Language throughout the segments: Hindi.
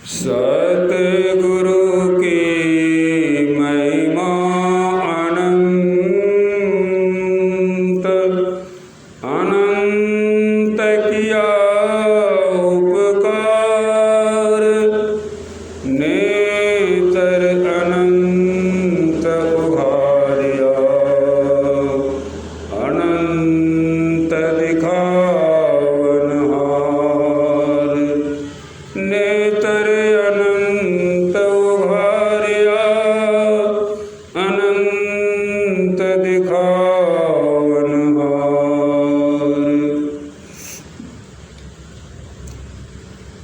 सतगुरु की महिमा अनंत अनंत किया उपकार, नेत्र अनंत उघारिया, अनंत दिखावनहार। नेत्र अनंत उघारिया, अनंत दिखावनहार।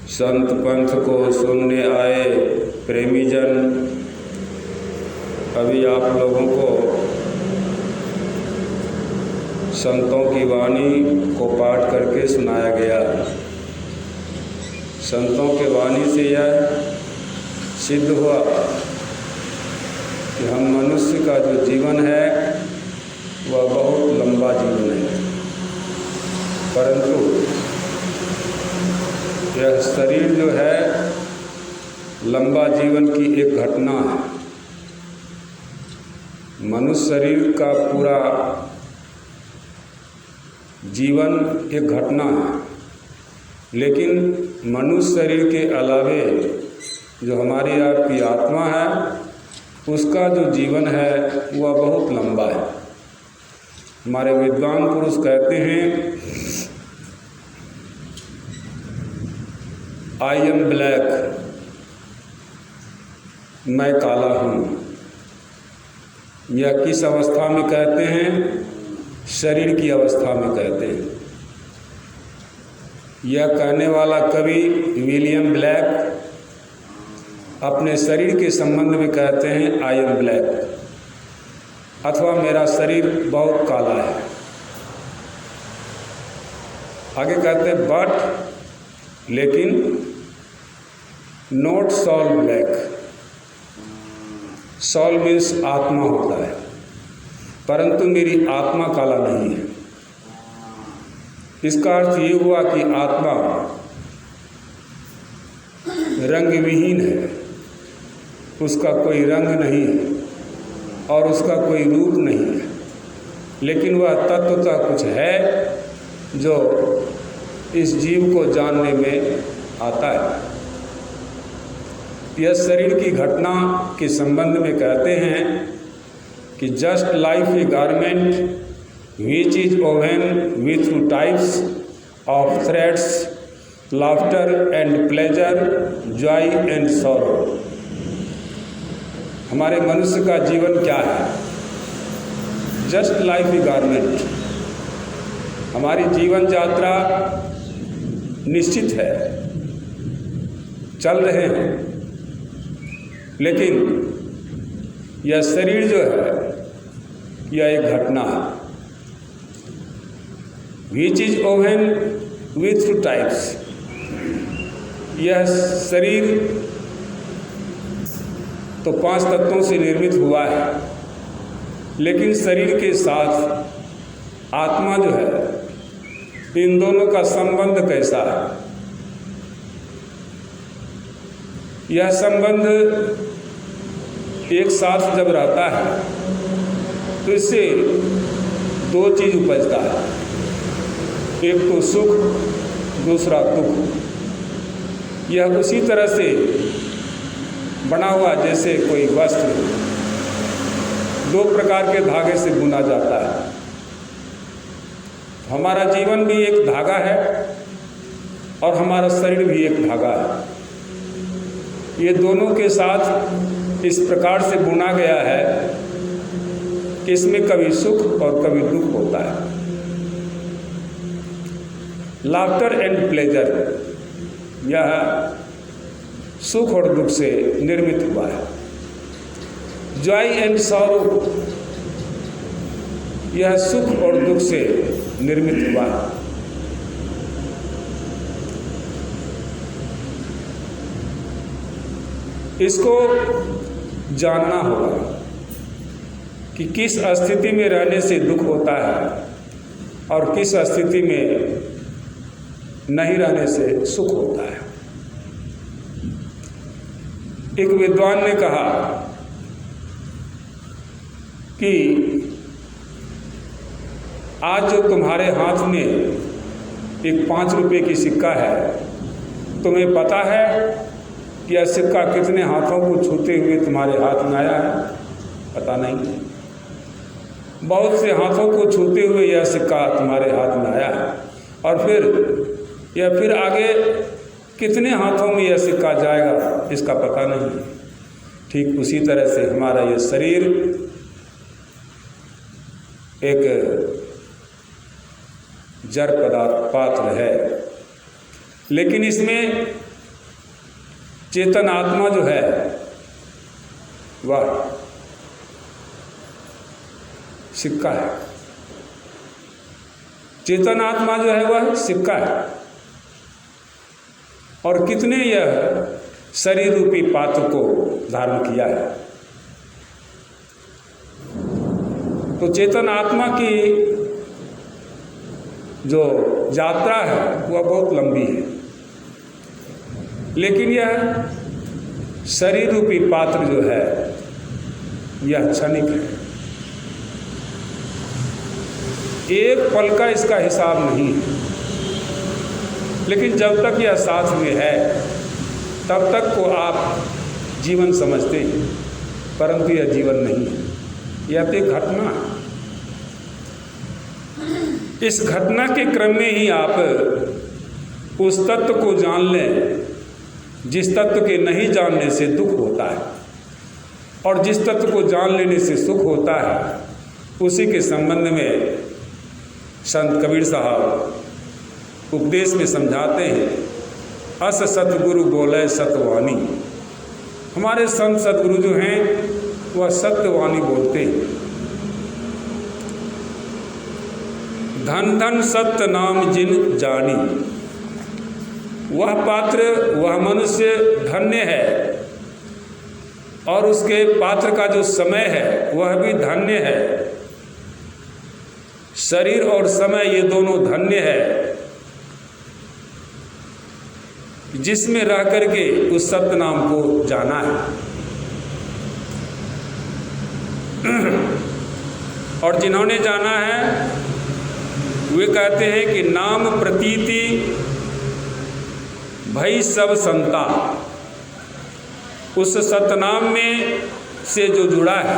संत पंथ को सुनने आए प्रेमी जन, अभी आप लोगों को संतों की वाणी को पाठ करके सुनाया गया। संतों के वाणी से यह सिद्ध हुआ कि हम मनुष्य का जो जीवन है वह बहुत लंबा जीवन है, परंतु यह शरीर जो है लंबा जीवन की एक घटना है। मनुष्य शरीर का पूरा जीवन एक घटना है, लेकिन मनुष्य शरीर के अलावे जो हमारी आपकी आत्मा है उसका जो जीवन है वह बहुत लंबा है। हमारे विद्वान पुरुष कहते हैं, आई एम ब्लैक, मैं काला हूँ। यह किस अवस्था में कहते हैं? शरीर की अवस्था में कहते हैं। यह कहने वाला कवि विलियम ब्लैक अपने शरीर के संबंध में कहते हैं आई एम ब्लैक, अथवा मेरा शरीर बहुत काला है। आगे कहते हैं बट, लेकिन not soul black. Soul means आत्मा होता है, परंतु मेरी आत्मा काला नहीं है। इसका अर्थ ये हुआ कि आत्मा रंग विहीन है, उसका कोई रंग नहीं है और उसका कोई रूप नहीं है, लेकिन वह तत्वतः कुछ है जो इस जीव को जानने में आता है। यह शरीर की घटना के संबंध में कहते हैं कि just like a garment which is woven with two types of threads, laughter and pleasure, joy and sorrow। हमारे मनुष्य का जीवन क्या है? Just like a garment. हमारी जीवन यात्रा निश्चित है, चल रहे हैं, लेकिन यह शरीर जो है यह एक घटना है। Which is woven with two types। यह शरीर तो 5 तत्वों से निर्मित हुआ है, लेकिन शरीर के साथ आत्मा जो है, इन दोनों का संबंध कैसा है? यह संबंध एक साथ जब रहता है तो इससे 2 चीज़ उपजता है, एक तो सुख, दूसरा दुख। यह उसी तरह से बना हुआ जैसे कोई वस्त्र 2 प्रकार के धागे से बुना जाता है। हमारा जीवन भी एक धागा है और हमारा शरीर भी एक धागा है। ये दोनों के साथ इस प्रकार से बुना गया है कि इसमें कभी सुख और कभी दुख होता है। लाफ्टर एंड प्लेजर, यह सुख और दुख से निर्मित हुआ है। जॉय एंड सॉरो, यह सुख और दुख से निर्मित हुआ है। इसको जानना होगा कि किस स्थिति में रहने से दुख होता है और किस स्थिति में नहीं रहने से सुख होता है। एक विद्वान ने कहा कि आज जो तुम्हारे हाथ में एक 5 रुपये की सिक्का है, तुम्हें पता है कि यह सिक्का कितने हाथों को छूते हुए तुम्हारे हाथ में आया है? पता नहीं। बहुत से हाथों को छूते हुए यह सिक्का तुम्हारे हाथ में आया है, और फिर आगे कितने हाथों में यह सिक्का जाएगा इसका पता नहीं। ठीक उसी तरह से हमारा यह शरीर एक जड़ पात्र है, लेकिन इसमें चेतन आत्मा जो है वह सिक्का है। चेतन आत्मा जो है वह सिक्का है, और कितने यह शरीर रूपी पात्र को धारण किया है। तो चेतन आत्मा की जो यात्रा है वह बहुत लंबी है, लेकिन यह शरीर रूपी पात्र जो है यह क्षणिक है। एक पल का इसका हिसाब नहीं है, लेकिन जब तक यह साथ में है तब तक को आप जीवन समझते हैं, परंतु यह जीवन नहीं है, यह तो एक घटना है। इस घटना के क्रम में ही आप उस तत्व को जान लें जिस तत्व के नहीं जानने से दुख होता है, और जिस तत्व को जान लेने से सुख होता है, उसी के संबंध में संत कबीर साहब उपदेश में समझाते हैं, अस सतगुरु बोले सतवाणी। हमारे संत सतगुरु जो हैं वह सत्यवाणी बोलते हैं। धन धन सत्य नाम जिन जानी। वह पात्र, वह मनुष्य धन्य है, और उसके पात्र का जो समय है वह भी धन्य है। शरीर और समय ये दोनों धन्य है, जिसमें रह करके उस सत्य नाम को जाना है। और जिन्होंने जाना है वे कहते हैं कि नाम प्रतीति भई सब संता। उस सतनाम में से जो जुड़ा है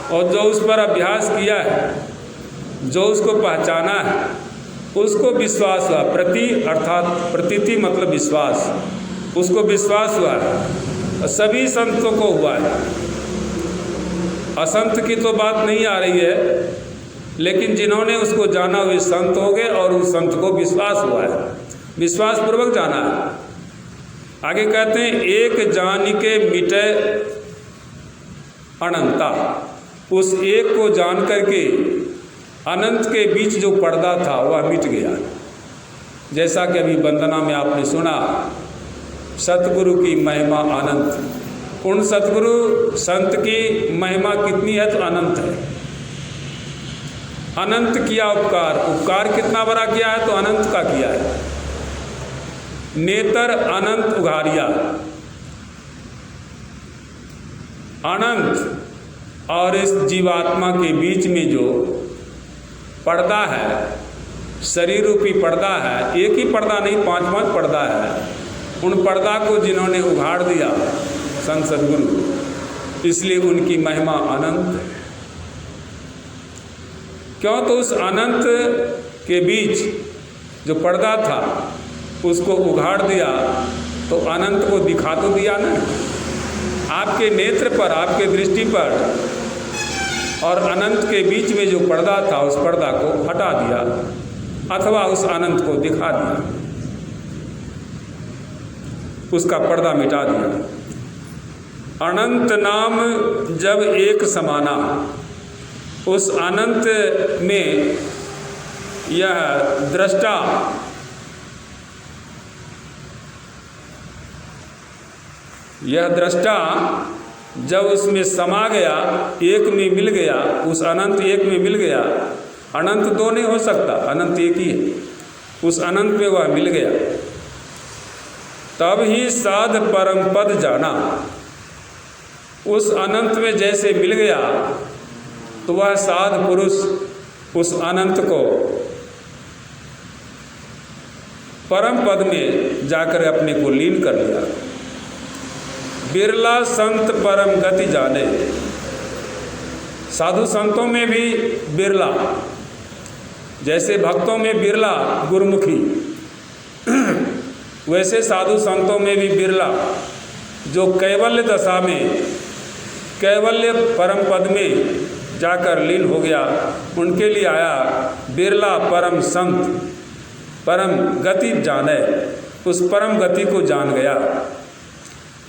और जो उस पर अभ्यास किया है, जो उसको पहचाना है, उसको विश्वास हुआ। प्रति अर्थात प्रतीति मतलब विश्वास, उसको विश्वास हुआ है। सभी संतों को हुआ है। असंत की तो बात नहीं आ रही है, लेकिन जिन्होंने उसको जाना वे संत हो गए, और उस संत को विश्वास हुआ है, विश्वास पूर्वक जाना है। आगे कहते हैं एक जान के मिटे अनंता। उस एक को जान करके अनंत के बीच जो पर्दा था वह मिट गया। जैसा कि अभी वंदना में आपने सुना, सतगुरु की महिमा अनंत। उन सतगुरु संत की महिमा कितनी है? तो अनंत है। अनंत किया उपकार, उपकार कितना बड़ा किया है? तो अनंत का किया है। नेतर अनंत उघारिया। अनंत और इस जीवात्मा के बीच में जो पर्दा है, शरीर रूपी पर्दा है, एक ही पर्दा नहीं, 5-5 पर्दा है। उन पर्दा को जिन्होंने उघाड़ दिया संत सद्गुरु, इसलिए उनकी महिमा अनंत है। क्यों? तो उस अनंत के बीच जो पर्दा था उसको उघाड़ दिया, तो अनंत को दिखा तो दिया ना। आपके नेत्र पर, आपके दृष्टि पर, और अनंत के बीच में जो पर्दा था उस पर्दा को हटा दिया, अथवा उस अनंत को दिखा दिया, उसका पर्दा मिटा दिया। अनंत नाम जब एक समाना। उस अनंत में यह दृष्टा जब उसमें समा गया, एक में मिल गया, उस अनंत एक में मिल गया। अनंत दो नहीं हो सकता, अनंत एक ही है। उस अनंत में वह मिल गया। तब ही साध परम पद जाना। उस अनंत में जैसे मिल गया तो वह साध पुरुष उस अनंत को परम पद में जाकर अपने को लीन कर लिया। बिरला संत परम गति जाने। साधु संतों में भी बिरला, जैसे भक्तों में बिरला गुरुमुखी, वैसे साधु संतों में भी बिरला जो कैवल्य दशा में कैवल्य परम पद में जाकर लीन हो गया, उनके लिए आया बिरला परम संत परम गति जाने। उस परम गति को जान गया।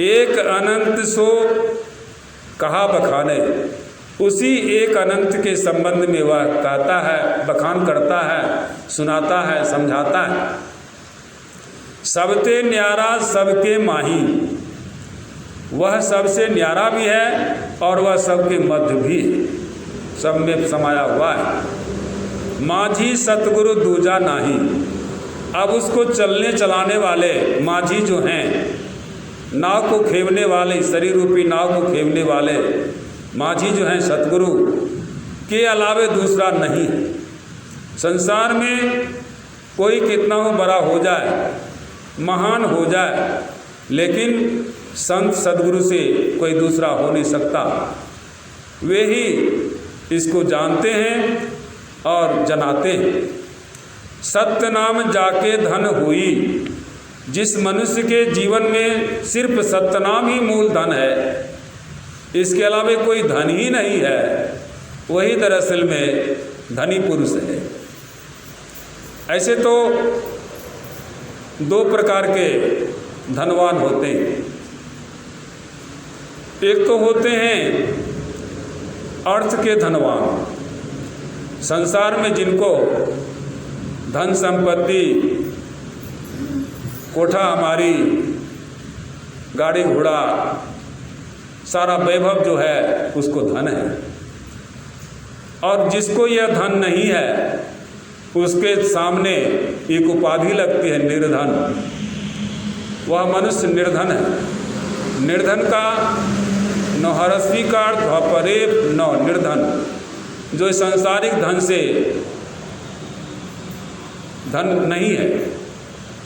एक अनंत सो कहा बखाने। उसी एक अनंत के संबंध में वह कहता है, बखान करता है, सुनाता है, समझाता है। सबते न्यारा सबके माही। वह सबसे न्यारा भी है और वह सबके मध्य भी है, सब में समाया हुआ है। माझी सतगुरु दूजा नाही। अब उसको चलने चलाने वाले माझी जो हैं, नाव को खेवने वाले, शरीर रूपी नाव को खेवने वाले माझी जो हैं सतगुरु के अलावे दूसरा नहीं है। संसार में कोई कितना हो बड़ा हो जाए, महान हो जाए, लेकिन संत सद्गुरु से कोई दूसरा हो नहीं सकता। वे ही इसको जानते हैं और जनाते हैं। सत्य नाम जाके धन हुई। जिस मनुष्य के जीवन में सिर्फ सत्य नाम ही मूल धन है, इसके अलावा कोई धन ही नहीं है, वही दरअसल में धनी पुरुष है। ऐसे तो दो प्रकार के धनवान होते हैं। एक तो होते हैं अर्थ के धनवान, संसार में जिनको धन संपत्ति, कोठा हमारी, गाड़ी घोड़ा, सारा वैभव जो है उसको धन है। और जिसको यह धन नहीं है उसके सामने एक उपाधि लगती है निर्धन। वह मनुष्य निर्धन है। निर्धन का न हरस्वी का ध्वपरेप न निर्धन। जो सांसारिक धन से धन नहीं है,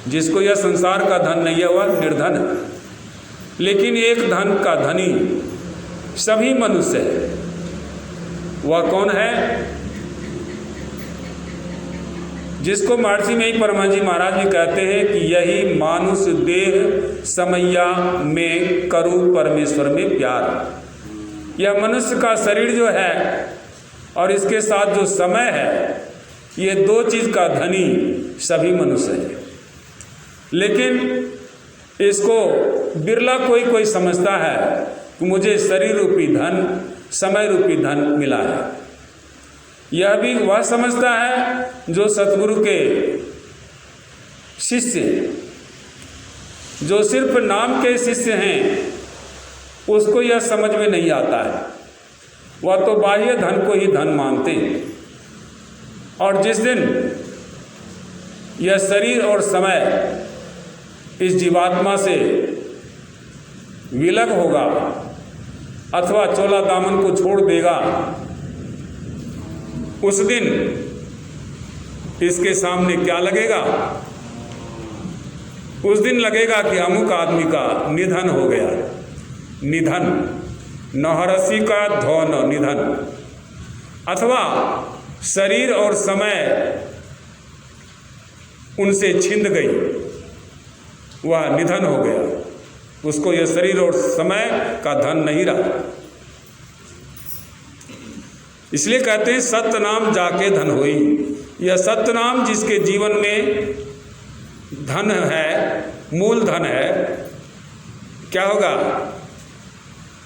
जिसको यह संसार का धन नहीं है, वह निर्धन है। लेकिन एक धन का धनी सभी मनुष्य है। वह कौन है? जिसको महर्षि में ही परमाजी महाराज भी कहते हैं कि यही मानुष देह समैया में करू परमेश्वर में प्यार। यह मनुष्य का शरीर जो है और इसके साथ जो समय है, ये दो चीज़ का धनी सभी मनुष्य है। लेकिन इसको बिरला कोई समझता है कि मुझे शरीर रूपी धन, समय रूपी धन मिला है। यह भी वह समझता है जो सतगुरु के शिष्य, जो सिर्फ नाम के शिष्य हैं, उसको यह समझ में नहीं आता है। वह तो बाह्य धन को ही धन मानते हैं। और जिस दिन यह शरीर और समय इस जीवात्मा से विलग होगा अथवा चोला दामन को छोड़ देगा, उस दिन इसके सामने क्या लगेगा? उस दिन लगेगा कि अमुक आदमी का निधन हो गया। निधन, नहरसी का धन निधन, अथवा शरीर और समय उनसे छिंद गई, वह निधन हो गया। उसको यह शरीर और समय का धन नहीं रहा। इसलिए कहते हैं सत्य नाम जाके धन होई। यह सत्य नाम जिसके जीवन में धन है, मूल धन है, क्या होगा?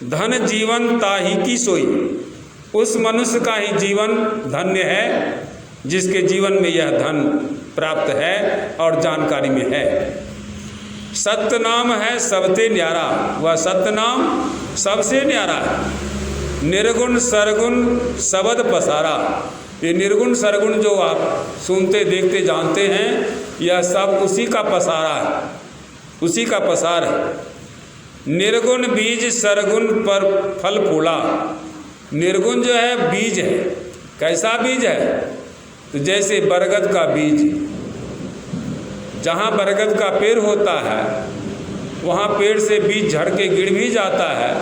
धन जीवन ताही की सोई। उस मनुष्य का ही जीवन धन्य है जिसके जीवन में यह धन प्राप्त है और जानकारी में है। सत्य नाम है सबसे न्यारा। वह सत्य नाम सबसे न्यारा है। निर्गुण सरगुण शब्द पसारा। ये निर्गुण सरगुण जो आप सुनते देखते जानते हैं, यह सब उसी का पसारा है। उसी का पसार है। निर्गुण बीज सरगुण पर फल फूला। निर्गुण जो है बीज है। कैसा बीज है? तो जैसे बरगद का बीज, जहाँ बरगद का पेड़ होता है वहाँ पेड़ से बीज झड़ के गिर भी जाता है,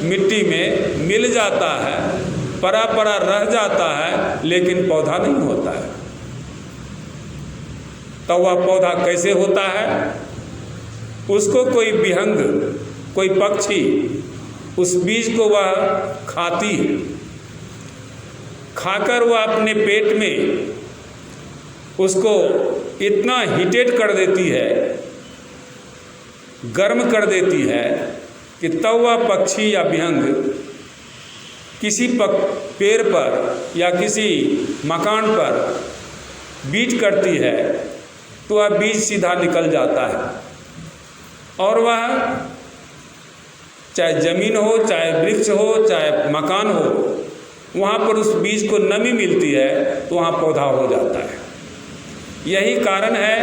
मिट्टी में मिल जाता है, परा परा रह जाता है, लेकिन पौधा नहीं होता है। तो वह पौधा कैसे होता है? उसको कोई विहंग, कोई पक्षी उस बीज को वह खाती है। खाकर वह अपने पेट में उसको इतना हीटेड कर देती है, गर्म कर देती है कि तब वह पक्षी या विहंग किसी पेड़ पर या किसी मकान पर बीज करती है तो वह बीज सीधा निकल जाता है, और वह चाहे ज़मीन हो, चाहे वृक्ष हो, चाहे मकान हो, वहाँ पर उस बीज को नमी मिलती है तो वहाँ पौधा हो जाता है। यही कारण है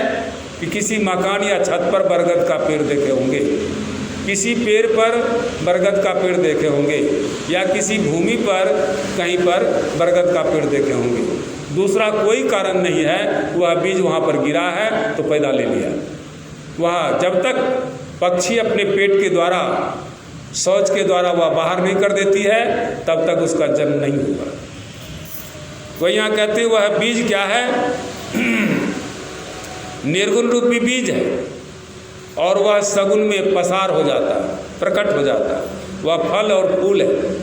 कि किसी मकान या छत पर बरगद का पेड़ देखे होंगे, किसी पेड़ पर बरगद का पेड़ देखे होंगे, या किसी भूमि पर कहीं पर बरगद का पेड़ देखे होंगे। दूसरा कोई कारण नहीं है, वह बीज वहाँ पर गिरा है तो पैदा ले लिया। वह जब तक पक्षी अपने पेट के द्वारा, शौच के द्वारा वह बाहर नहीं कर देती है, तब तक उसका जन्म नहीं होगा। तो यहाँ कहते हैं वह बीज क्या है? निर्गुण रूपी बीज है, और वह सगुण में पसार हो जाता है, प्रकट हो जाता है। वह फल और फूल है।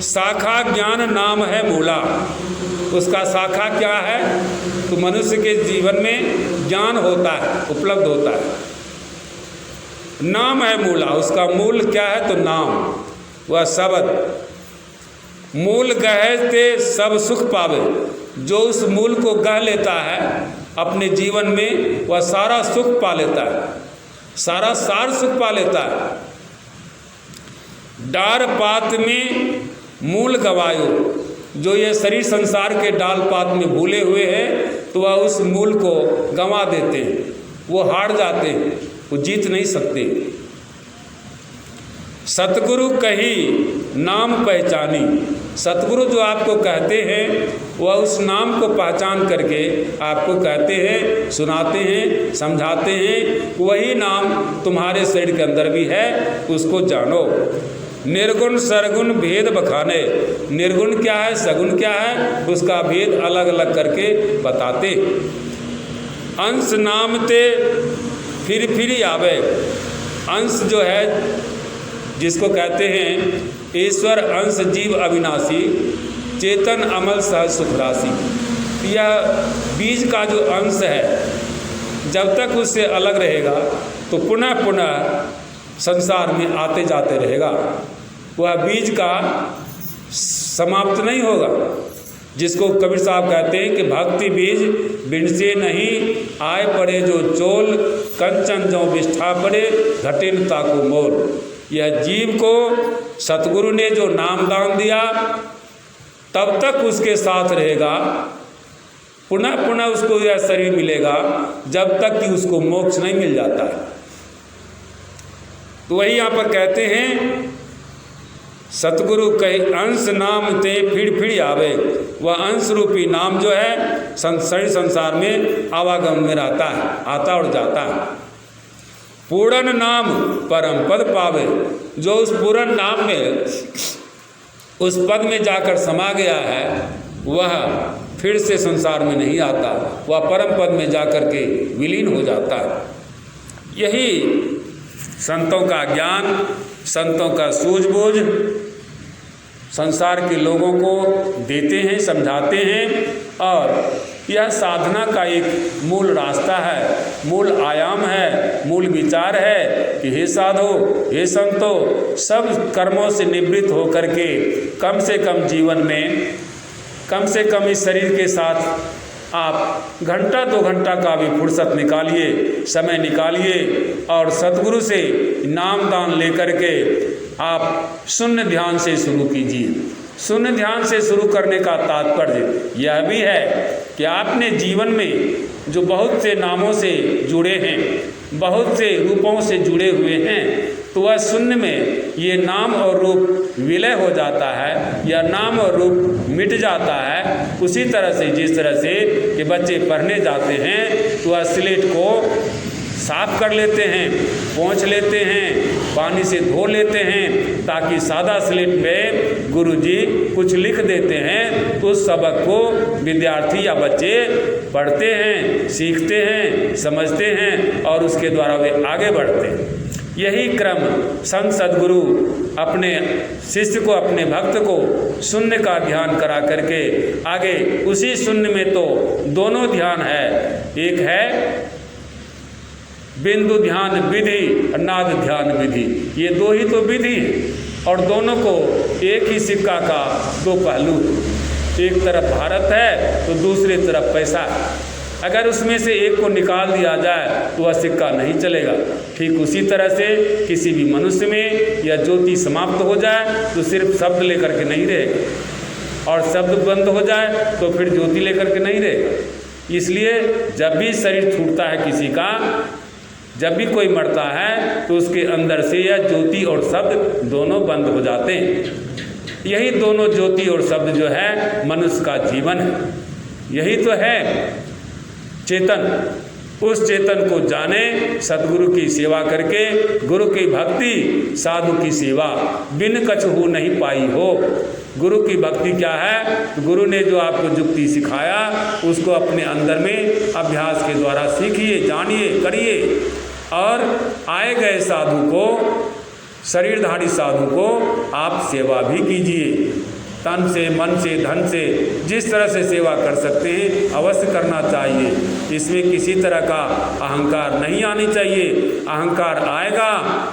शाखा ज्ञान नाम है मूला। उसका शाखा क्या है? तो मनुष्य के जीवन में ज्ञान होता है, उपलब्ध होता है। नाम है मूला। उसका मूल क्या है? तो नाम, वह शब्द। मूल गहते सब सुख पावे। जो उस मूल को गह लेता है अपने जीवन में, वह सारा सुख पा लेता है, सारा सार सुख पा लेता है। डार पात में मूल गवायो। जो ये शरीर संसार के डाल पात में भूले हुए हैं तो वह उस मूल को गंवा देते हैं, वो हार जाते हैं, वो जीत नहीं सकते। सतगुरु कही नाम पहचानी। सतगुरु जो आपको कहते हैं वह उस नाम को पहचान करके आपको कहते हैं, सुनाते हैं, समझाते हैं। वही नाम तुम्हारे शरीर के अंदर भी है, उसको जानो। निर्गुण सरगुण भेद बखाने। निर्गुण क्या है, सगुण क्या है, उसका भेद अलग अलग करके बताते। अंश नामते फिर आवे। अंश जो है जिसको कहते हैं ईश्वर अंश जीव अविनाशी, चेतन अमल सहज सुख राशि। यह बीज का जो अंश है जब तक उससे अलग रहेगा तो पुनः पुनः संसार में आते जाते रहेगा। वह बीज का समाप्त नहीं होगा। जिसको कबीर साहब कहते हैं कि भक्ति बीज बिन से नहीं आए पड़े जो चोल, कंचन जो विष्ठा पड़े घटे न ताको मोल। यह जीव को सतगुरु ने जो नाम दान दिया तब तक उसके साथ रहेगा, पुनः पुनः उसको यह शरीर मिलेगा जब तक कि उसको मोक्ष नहीं मिल जाता है। तो वही यहाँ पर कहते हैं सतगुरु कहे अंश नाम ते फिर आवे। वह अंश रूपी नाम जो है संसार में आवागम में रहता है, आता और जाता है। पूर्ण नाम परम पद पावे। जो उस पूर्ण नाम में, उस पद में जाकर समा गया है वह फिर से संसार में नहीं आता, वह परम पद में जाकर के विलीन हो जाता है। यही संतों का ज्ञान, संतों का सूझबूझ संसार के लोगों को देते हैं, समझाते हैं। और यह साधना का एक मूल रास्ता है, मूल आयाम है, मूल विचार है कि हे साधो, हे संतो, सब कर्मों से निवृत्त होकर के कम से कम जीवन में, कम से कम इस शरीर के साथ आप घंटा 2 घंटा का भी फुर्सत निकालिए, समय निकालिए और सतगुरु से नाम दान लेकर के आप शून्य ध्यान से शुरू कीजिए। शून्य ध्यान से शुरू करने का तात्पर्य यह भी है कि आपने जीवन में जो बहुत से नामों से जुड़े हैं, बहुत से रूपों से जुड़े हुए हैं, तो वह शून्य में ये नाम और रूप विलय हो जाता है या नाम और रूप मिट जाता है। उसी तरह से जिस तरह से कि बच्चे पढ़ने जाते हैं तो वह स्लेट को साफ कर लेते हैं, पोंछ लेते हैं, पानी से धो लेते हैं, ताकि सादा स्लेट पे गुरुजी कुछ लिख देते हैं तो उस सबक को विद्यार्थी या बच्चे पढ़ते हैं, सीखते हैं, समझते हैं और उसके द्वारा वे आगे बढ़ते हैं। यही क्रम संत सद्गुरु अपने शिष्य को, अपने भक्त को शून्य का ध्यान करा करके आगे उसी शून्य में तो दोनों ध्यान है, एक है बिंदु ध्यान विधि, नाद ध्यान विधि, ये दो ही तो विधि है और दोनों को एक ही सिक्का का दो पहलू, एक तरफ भारत है तो दूसरी तरफ पैसा है। अगर उसमें से एक को निकाल दिया जाए तो वह सिक्का नहीं चलेगा। ठीक उसी तरह से किसी भी मनुष्य में या ज्योति समाप्त हो जाए तो सिर्फ शब्द लेकर के नहीं रहेगा और शब्द बंद हो जाए तो फिर ज्योति लेकर के नहीं रहेगा। इसलिए जब भी शरीर छूटता है किसी का, जब भी कोई मरता है तो उसके अंदर से यह ज्योति और शब्द दोनों बंद हो जाते हैं। यही दोनों ज्योति और शब्द जो है मनुष्य का जीवन है, यही तो है चेतन। उस चेतन को जाने, सद्गुरु की सेवा करके, गुरु की भक्ति, साधु की सेवा, बिन कछहु नहीं पाई हो। गुरु की भक्ति क्या है? गुरु ने जो आपको जुक्ति सिखाया उसको अपने अंदर में अभ्यास के द्वारा सीखिए, जानिए, करिए और आए गए साधु को, शरीरधारी साधु को आप सेवा भी कीजिए। तन से, मन से, धन से, जिस तरह से सेवा कर सकते हैं अवश्य करना चाहिए। इसमें किसी तरह का अहंकार नहीं आनी चाहिए। अहंकार आएगा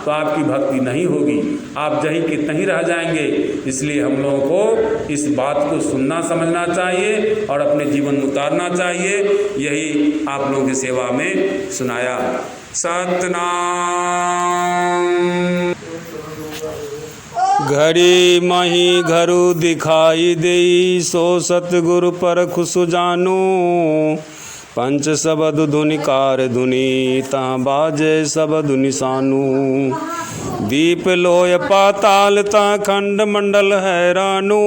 तो आपकी भक्ति नहीं होगी, आप जहीं के तहीं रह जाएंगे। इसलिए हम लोगों को इस बात को सुनना समझना चाहिए और अपने जीवन में उतारना चाहिए। यही आप लोगों की सेवा में सुनाया। सतनाम। घड़ी मही घरु दिखाई देई, सो सतगुरु पर खुश जानू। पंच शबद धुनिकार धुनि, ता बाजे शबद निशानू। दीप लोय पाताल, ता खंड मंडल हैरानू।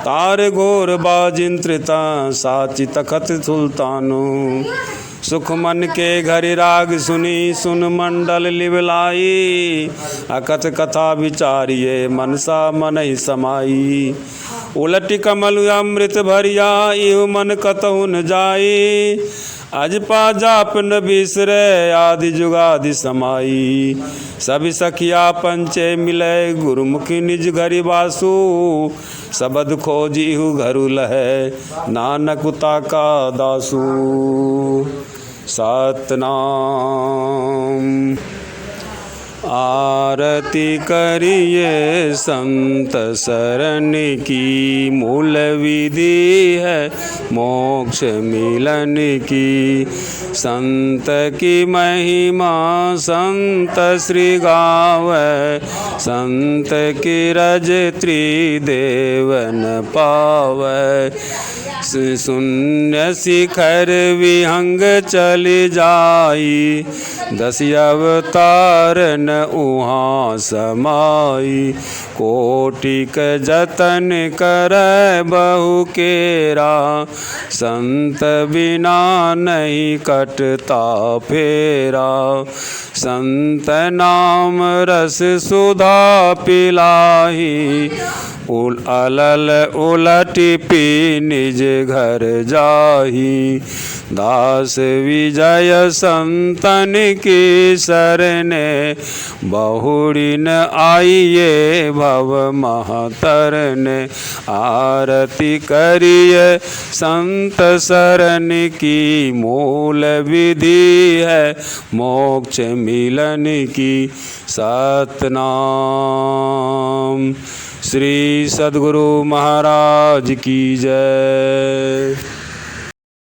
तार घोर बाजिंत्रिता, साची तखत सुल्तानू। सुख मन के घरि राग सुनी, सुन मंडल लिवलाई। अकथ कथा विचारिये, मनसा मन ही समाई। उलटि कमल अमृत भरिया, इहु मन कतहु न जाई। अजपा जाप न बिसरे, आदि जुगादि समाई। सभी सखिया पंचे मिले, गुरुमुखी निज घरि वासु। सबद खोजिहु घरु लहै, नानक ताका दासु। सतनाम। आरती करिए संत शरण की, मूल विधि है मोक्ष मिलन की। संत की महिमा संत श्री गावै, संत की रज त्रिदेवन पावै। शून्य शिखर विहंग चली जाई, 10 अवतार न उहाँ समाई। कोटिक जतन करय बहु केरा, संत बिना नहीं कटता फेरा। संत नाम रस सुधा पिलाही, अलल उलटि पी निज घर जाही। दास विजय संतन की शरणे, बहुरी न आइए भव महातरने। आरती करिए संत शरण की, मूल विधि है मोक्ष मिलन की। सतनाम। श्री सद्गुरु महाराज की जय।